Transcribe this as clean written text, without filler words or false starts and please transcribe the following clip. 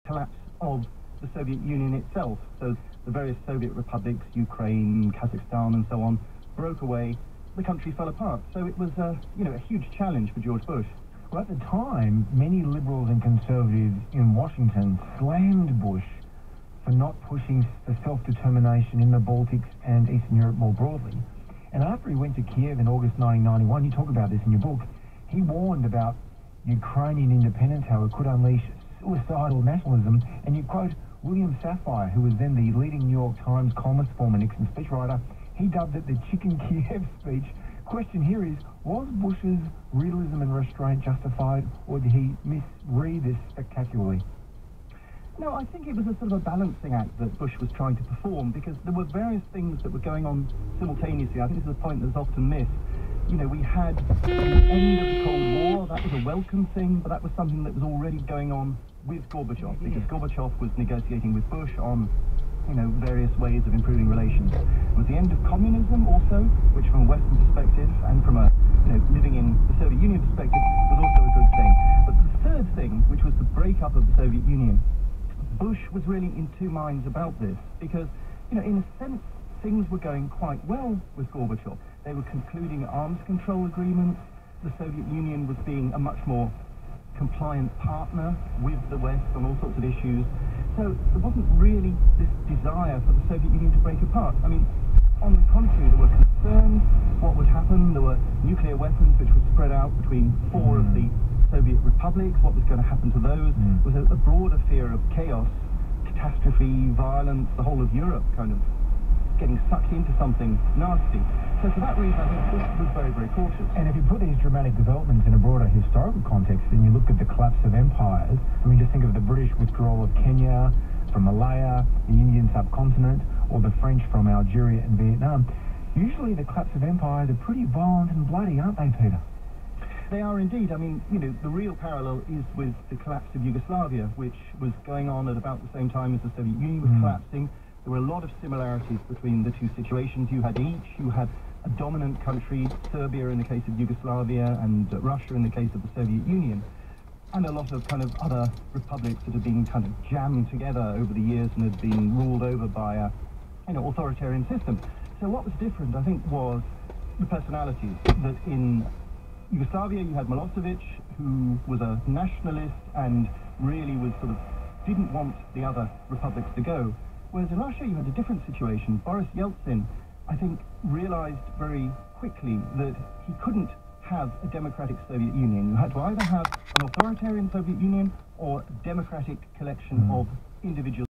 collapse of the Soviet Union itself. So the various Soviet republics, Ukraine, Kazakhstan and so on, broke away. The country fell apart. So it was a huge challenge for George Bush. Well, at the time, many liberals and conservatives in Washington slammed Bush for not pushing for self-determination in the Baltics and Eastern Europe more broadly. And after he went to Kiev in August 1991, you talk about this in your book, he warned about Ukrainian independence, how it could unleash suicidal nationalism, and you quote William Safire, who was then the leading New York Times columnist, former Nixon speechwriter. He dubbed it the Chicken Kiev speech. Question here is, was Bush's realism and restraint justified, or did he misread this spectacularly? No, I think it was a sort of a balancing act that Bush was trying to perform, because there were various things that were going on simultaneously. I think this is a point that's often missed. We had the end of the Cold War. That was a welcome thing, but that was something that was already going on with Gorbachev, because Gorbachev was negotiating with Bush on various ways of improving relations. It was the end of communism also, which from a Western perspective and from a living in the Soviet Union perspective was also a good thing. But the third thing, which was the breakup of the Soviet Union, Bush was really in two minds about this, because in a sense things were going quite well with Gorbachev. They were concluding arms control agreements. The Soviet Union was being a much more compliant partner with the West on all sorts of issues. So there wasn't really this desire for the Soviet Union to break apart. I mean, on the contrary, there were concerns what would happen. There were nuclear weapons which were spread out between four of the Soviet republics. What was going to happen to those? There was a broader fear of chaos, catastrophe, violence, the whole of Europe kind of getting sucked into something nasty. So for that reason, I think Bush was very, very cautious. And if you put these dramatic developments in a broader historical context, and you look at the collapse of empires, I mean, just think of the British withdrawal of Kenya, from Malaya, the Indian subcontinent, or the French from Algeria and Vietnam. Usually the collapse of empires are pretty violent and bloody, aren't they, Peter? They are indeed. I mean, the real parallel is with the collapse of Yugoslavia, which was going on at about the same time as the Soviet Union was collapsing. There were a lot of similarities between the two situations. You had a dominant country, Serbia in the case of Yugoslavia, and Russia in the case of the Soviet Union, and a lot of kind of other republics that have been kind of jammed together over the years and have been ruled over by a authoritarian system. So what was different, I think, was the personalities. That in Yugoslavia you had Milosevic, who was a nationalist and really was didn't want the other republics to go. Whereas in Russia you had a different situation. Boris Yeltsin, I think, realized very quickly that he couldn't have a democratic Soviet Union. You had to either have an authoritarian Soviet Union or a democratic collection of individual